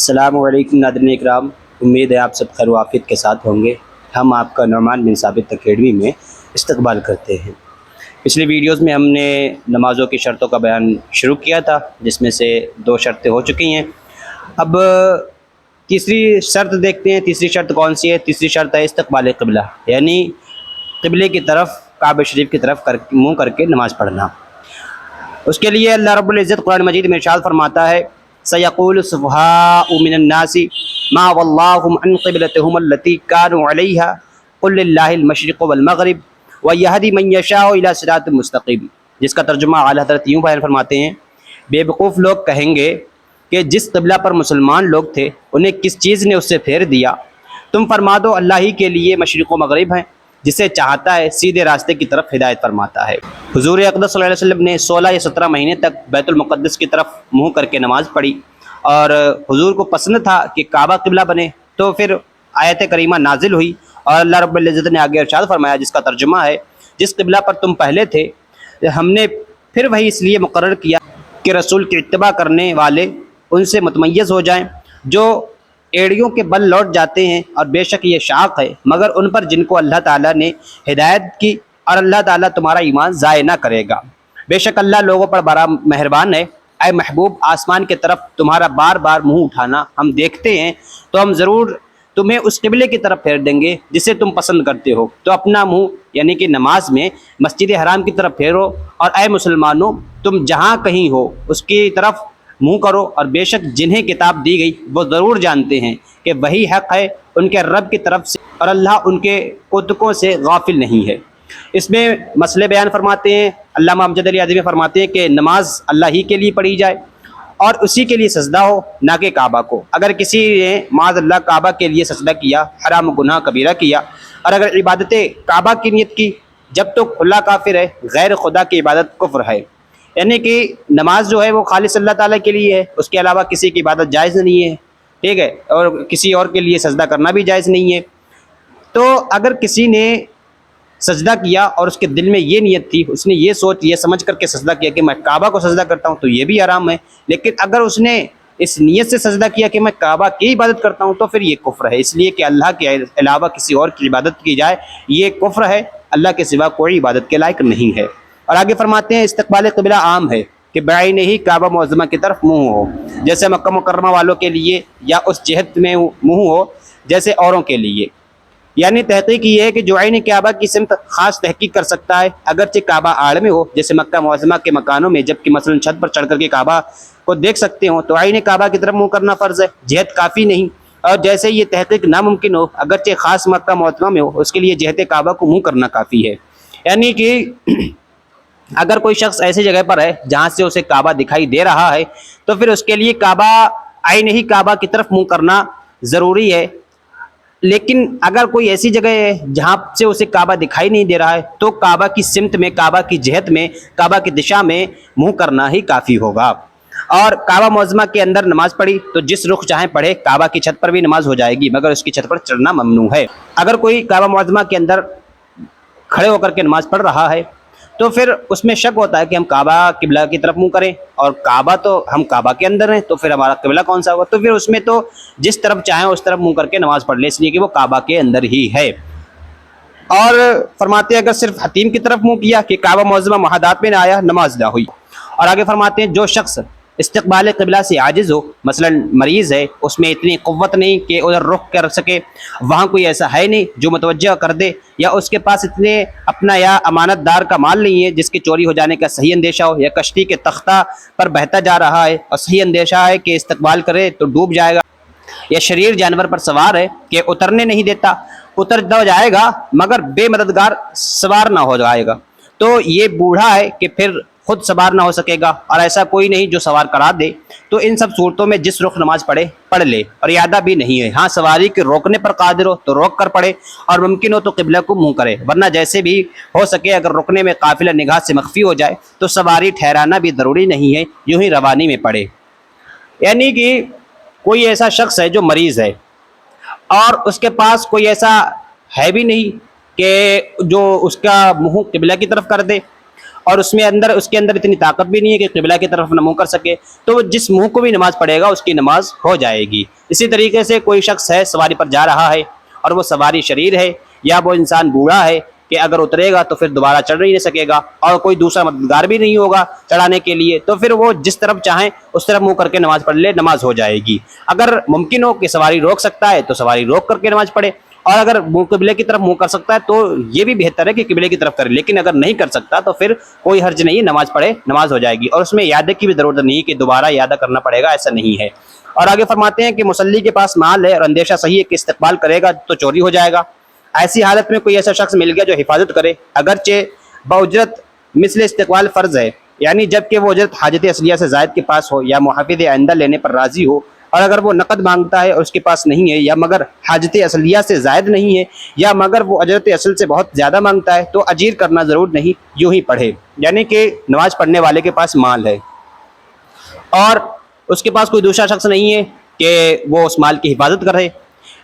السلام علیکم ناظرین اکرام، امید ہے آپ سب خیر و عافیت کے ساتھ ہوں گے۔ ہم آپ کا نعمان بن ثابت اکیڈمی میں استقبال کرتے ہیں۔ پچھلی ویڈیوز میں ہم نے نمازوں کی شرطوں کا بیان شروع کیا تھا، جس میں سے 2 شرطیں ہو چکی ہیں۔ اب تیسری شرط دیکھتے ہیں۔ تیسری شرط کون سی ہے؟ تیسری شرط ہے استقبال قبلہ، یعنی قبلے کی طرف، کعبہ شریف کی طرف منہ کر کے نماز پڑھنا۔ اس کے لیے اللہ رب العزت قرآن مجید میں ارشاد فرماتا ہے: سَيَقُولُ السُّفَهَاءُ مِنَ النَّاسِ مَا وَلَّاهُمْ عَنْ قِبْلَتِهُمُ الَّتِي كَانُوا عَلَيْهَا قُلْ لِلَّهِ الْمَشْرِقُ وَالْمَغْرِبُ وَيَهْدِي مَن يَشَاءُ إِلَىٰ صِرَاطٍ مُّسْتَقِيمٍ، جس کا ترجمہ اعلیٰ حضرت یوں بیان فرماتے ہیں: بے وقوف لوگ کہیں گے کہ جس قبلہ پر مسلمان لوگ تھے انہیں کس چیز نے اس سے پھیر دیا؟ تم فرما دو اللہ ہی کے لیے مشرق و مغرب ہیں، جسے چاہتا ہے سیدھے راستے کی طرف ہدایت فرماتا ہے۔ حضور اقدس صلی اللہ علیہ وسلم نے 16 یا 17 مہینے تک بیت المقدس کی طرف منہ کر کے نماز پڑھی، اور حضور کو پسند تھا کہ کعبہ قبلہ بنے، تو پھر آیت کریمہ نازل ہوئی اور اللہ رب العزت نے آگے ارشاد فرمایا، جس کا ترجمہ ہے: جس قبلہ پر تم پہلے تھے ہم نے پھر وہی اس لیے مقرر کیا کہ رسول کی اتباع کرنے والے ان سے متمیز ہو جائیں، جو ایڑیوں کے بل لوٹ جاتے ہیں، اور بے شک یہ شاق ہے مگر ان پر جن کو اللہ تعالیٰ نے ہدایت کی، اور اللہ تعالیٰ تمہارا ایمان ضائع نہ کرے گا۔ بے شک اللہ لوگوں پر بڑا مہربان ہے۔ اے محبوب، آسمان کی طرف تمہارا بار بار منہ اٹھانا ہم دیکھتے ہیں، تو ہم ضرور تمہیں اس قبلے کی طرف پھیر دیں گے جسے تم پسند کرتے ہو، تو اپنا منہ یعنی کہ نماز میں مسجد حرام کی طرف پھیرو، اور اے مسلمانوں، تم جہاں کہیں ہو اس کی طرف منہ کرو، اور بے شک جنہیں کتاب دی گئی وہ ضرور جانتے ہیں کہ وہی حق ہے ان کے رب کی طرف سے، اور اللہ ان کے کتکوں سے غافل نہیں ہے۔ اس میں مسئلے بیان فرماتے ہیں، علامہ امجد علی اعظمی فرماتے ہیں کہ نماز اللہ ہی کے لیے پڑھی جائے اور اسی کے لیے سجدہ ہو، نہ کہ کعبہ کو۔ اگر کسی نے معاذ اللہ کعبہ کے لیے سجدہ کیا، حرام و گناہ کبیرہ کیا، اور اگر عبادت کعبہ کی نیت کی، جب تو کھلا کافر ہے، غیر خدا کی عبادت کفر ہے۔ یعنی کہ نماز جو ہے وہ خالص اللہ تعالیٰ کے لیے ہے، اس کے علاوہ کسی کی عبادت جائز نہیں ہے، ٹھیک ہے، اور کسی اور کے لیے سجدہ کرنا بھی جائز نہیں ہے۔ تو اگر کسی نے سجدہ کیا اور اس کے دل میں یہ نیت تھی، اس نے یہ سوچ یہ سمجھ کر کے سجدہ کیا کہ میں کعبہ کو سجدہ کرتا ہوں، تو یہ بھی حرام ہے۔ لیکن اگر اس نے اس نیت سے سجدہ کیا کہ میں کعبہ کی عبادت کرتا ہوں، تو پھر یہ کفر ہے، اس لیے کہ اللہ کے علاوہ کسی اور کی عبادت کی جائے یہ کفر ہے، اللہ کے سوا کوئی عبادت کے لائق نہیں ہے۔ اور آگے فرماتے ہیں استقبال قبلہ عام ہے کہ بعین ہی کعبہ معظمہ کی طرف منہ ہو، جیسے مکہ مکرمہ والوں کے لیے، یا اس جہت میں منہ ہو جیسے اوروں کے لیے۔ یعنی تحقیق یہ ہے کہ جو عین کعبہ کی سمت خاص تحقیق کر سکتا ہے، اگرچہ کعبہ آڑ میں ہو، جیسے مکہ معظمہ کے مکانوں میں، جبکہ مثلا چھت پر چڑھ کر کے کعبہ کو دیکھ سکتے ہوں، تو عین کعبہ کی طرف منہ کرنا فرض ہے، جہت کافی نہیں۔ اور جیسے یہ تحقیق ناممکن ہو، اگرچہ خاص مکہ معظمہ میں ہو، اس کے لیے جہت کعبہ کو منہ کرنا کافی ہے۔ یعنی کہ اگر کوئی شخص ایسی جگہ پر ہے جہاں سے اسے کعبہ دکھائی دے رہا ہے، تو پھر اس کے لیے کعبہ عین ہی کعبہ کی طرف منہ کرنا ضروری ہے۔ لیکن اگر کوئی ایسی جگہ ہے جہاں سے اسے کعبہ دکھائی نہیں دے رہا ہے، تو کعبہ کی سمت میں، کعبہ کی جہت میں، کعبہ کی دشا میں منہ کرنا ہی کافی ہوگا۔ اور کعبہ معظمہ کے اندر نماز پڑھی تو جس رخ چاہیں پڑھے، کعبہ کی چھت پر بھی نماز ہو جائے گی، مگر اس کی چھت پر چڑھنا ممنوع ہے۔ اگر کوئی کعبہ معظمہ کے اندر کھڑے ہو کر کے نماز پڑھ رہا ہے، تو پھر اس میں شک ہوتا ہے کہ ہم کعبہ قبلہ کی طرف منہ کریں، اور کعبہ تو ہم کعبہ کے اندر ہیں، تو پھر ہمارا قبلہ کون سا ہوگا؟ تو پھر اس میں تو جس طرف چاہیں اس طرف منہ کر کے نماز پڑھ لیں، اس لیے کہ وہ کعبہ کے اندر ہی ہے۔ اور فرماتے ہیں اگر صرف حتیم کی طرف منہ کیا کہ کعبہ معظمہ محاذات میں نہ آیا، نماز نہ ہوئی۔ اور آگے فرماتے ہیں جو شخص استقبال قبلہ سے عاجز ہو، مثلا مریض ہے، اس میں اتنی قوت نہیں کہ ادھر رخ کر سکے، وہاں کوئی ایسا ہے نہیں جو متوجہ کر دے، یا اس کے پاس اتنے اپنا یا امانت دار کا مال نہیں ہے جس کے چوری ہو جانے کا صحیح اندیشہ ہو، یا کشتی کے تختہ پر بہتا جا رہا ہے اور صحیح اندیشہ ہے کہ استقبال کرے تو ڈوب جائے گا، یا شریر جانور پر سوار ہے کہ اترنے نہیں دیتا، اتر تو جائے گا مگر بے مددگار سوار نہ ہو جائے گا، تو یہ بوڑھا ہے کہ پھر خود سوار نہ ہو سکے گا، اور ایسا کوئی نہیں جو سوار کرا دے، تو ان سب صورتوں میں جس رخ نماز پڑھ لے، اور اعادہ بھی نہیں ہے۔ ہاں سواری کے روکنے پر قادر ہو تو روک کر پڑھے، اور ممکن ہو تو قبلہ کو منہ کرے، ورنہ جیسے بھی ہو سکے اگر رکنے میں قافلہ نگاہ سے مخفی ہو جائے تو سواری ٹھہرانا بھی ضروری نہیں ہے، یوں ہی روانی میں پڑھے۔ یعنی کہ کوئی ایسا شخص ہے جو مریض ہے اور اس کے پاس کوئی ایسا ہے بھی نہیں کہ جو اس کا منہ قبلہ کی طرف کر دے، اور اس کے اندر اتنی طاقت بھی نہیں ہے کہ قبلہ کی طرف منہ کر سکے، تو وہ جس منہ کو بھی نماز پڑھے گا اس کی نماز ہو جائے گی۔ اسی طریقے سے کوئی شخص ہے سواری پر جا رہا ہے اور وہ سواری شریر ہے یا وہ انسان بوڑھا ہے کہ اگر اترے گا تو پھر دوبارہ چڑھ نہیں سکے گا، اور کوئی دوسرا مددگار بھی نہیں ہوگا چڑھانے کے لیے، تو پھر وہ جس طرف چاہیں اس طرف منہ کر کے نماز پڑھ لے، نماز ہو جائے گی۔ اگر ممکن ہو کہ سواری روک سکتا ہے تو سواری روک کر کے نماز پڑھے، اور اگر قبلے کی طرف منہ کر سکتا ہے تو یہ بھی بہتر ہے کہ قبلے کی طرف کرے، لیکن اگر نہیں کر سکتا تو پھر کوئی حرج نہیں، نماز پڑھے، نماز ہو جائے گی، اور اس میں اعادہ کی بھی ضرورت نہیں کہ دوبارہ اعادہ کرنا پڑے گا، ایسا نہیں ہے۔ اور آگے فرماتے ہیں کہ مصلی کے پاس مال ہے اور اندیشہ صحیح ہے کہ استقبال کرے گا تو چوری ہو جائے گا۔ ایسی حالت میں کوئی ایسا شخص مل گیا جو حفاظت کرے، اگرچہ باجرت مثل استقبال فرض ہے، یعنی جب کہ وہ اجرت حاجت اصلیہ سے زائد کے پاس ہو یا محافظ آئندہ لینے پر راضی ہو، اور اگر وہ نقد مانگتا ہے اور اس کے پاس نہیں ہے، یا مگر حاجت اصلیہ سے زائد نہیں ہے، یا مگر وہ اجرت اصل سے بہت زیادہ مانگتا ہے، تو اجیر کرنا ضرور نہیں، یوں ہی پڑھے، یعنی کہ نماز پڑھنے والے کے پاس مال ہے اور اس کے پاس کوئی دوسرا شخص نہیں ہے کہ وہ اس مال کی حفاظت کرے،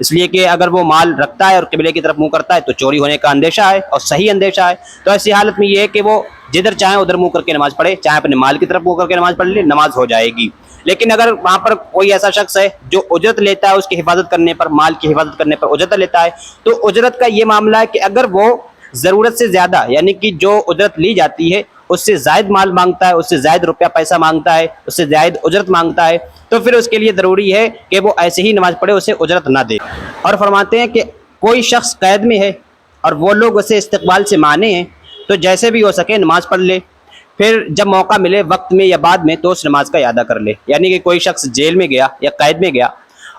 اس لیے کہ اگر وہ مال رکھتا ہے اور قبلے کی طرف منہ کرتا ہے تو چوری ہونے کا اندیشہ ہے، اور صحیح اندیشہ ہے، تو ایسی حالت میں یہ ہے کہ وہ جدھر چاہیں ادھر منہ کر کے نماز پڑھے، چاہے اپنے مال کی طرف منہ کر کے نماز پڑھ لے، نماز ہو جائے گی۔ لیکن اگر وہاں پر کوئی ایسا شخص ہے جو اجرت لیتا ہے اس کی حفاظت کرنے پر، مال کی حفاظت کرنے پر اجرت لیتا ہے، تو اجرت کا یہ معاملہ ہے کہ اگر وہ ضرورت سے زیادہ، یعنی کہ جو اجرت لی جاتی ہے اس سے زائد مال مانگتا ہے، اس سے زائد روپیہ پیسہ مانگتا ہے، اس سے زائد اجرت مانگتا ہے، تو پھر اس کے لیے ضروری ہے کہ وہ ایسے ہی نماز پڑھے، اسے اجرت نہ دے۔ اور فرماتے ہیں کہ کوئی شخص قید میں ہے اور وہ لوگ اسے استقبال سے مانے ہیں، تو جیسے بھی ہو سکے نماز پڑھ لے، پھر جب موقع ملے وقت میں یا بعد میں تو اس نماز کا اعادہ کر لے۔ یعنی کہ کوئی شخص جیل میں گیا یا قید میں گیا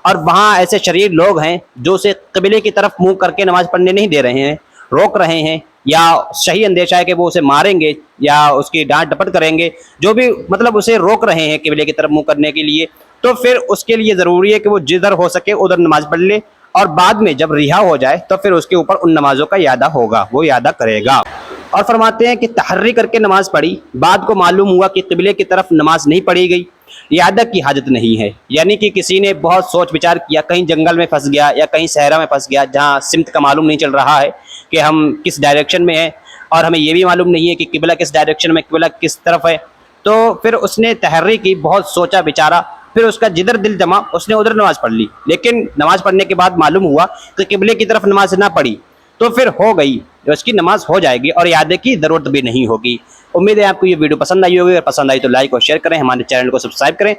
اور وہاں ایسے شریر لوگ ہیں جو اسے قبلے کی طرف منہ کر کے نماز پڑھنے نہیں دے رہے ہیں، روک رہے ہیں، یا صحیح اندیشہ ہے کہ وہ اسے ماریں گے یا اس کی ڈانٹ ڈپٹ کریں گے، جو بھی مطلب اسے روک رہے ہیں قبلے کی طرف منہ کرنے کے لیے، تو پھر اس کے لیے ضروری ہے کہ وہ جدھر ہو سکے ادھر نماز پڑھ لے، اور بعد میں جب رہا ہو جائے تو پھر اس کے اوپر ان نمازوں کا اعادہ ہوگا، وہ اعادہ کرے گا۔ اور فرماتے ہیں کہ تحری کر کے نماز پڑھی، بعد کو معلوم ہوا کہ قبلے کی طرف نماز نہیں پڑھی گئی، اعادہ کی حاجت نہیں ہے۔ یعنی کہ کسی نے بہت سوچ بچار کیا، کہیں جنگل میں پھنس گیا یا کہیں صحرا میں پھنس گیا جہاں سمت کا معلوم نہیں چل رہا ہے کہ ہم کس ڈائریکشن میں ہیں، اور ہمیں یہ بھی معلوم نہیں ہے کہ قبلہ کس ڈائریکشن میں، قبلہ کس طرف ہے، تو پھر اس نے تحری کی، بہت سوچا بچارا، پھر اس کا جدھر دل جما اس نے ادھر نماز پڑھ لی، لیکن نماز پڑھنے کے بعد معلوم ہوا کہ قبلے کی طرف نماز نہ پڑھی، تو پھر ہو گئی، اس کی نماز ہو جائے گی اور اعادے کی ضرورت بھی نہیں ہوگی۔ امید ہے آپ کو یہ ویڈیو پسند آئی ہوگی، اور پسند آئی تو لائک اور شیئر کریں، ہمارے چینل کو سبسکرائب کریں۔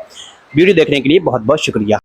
ویڈیو دیکھنے کے لیے بہت بہت شکریہ۔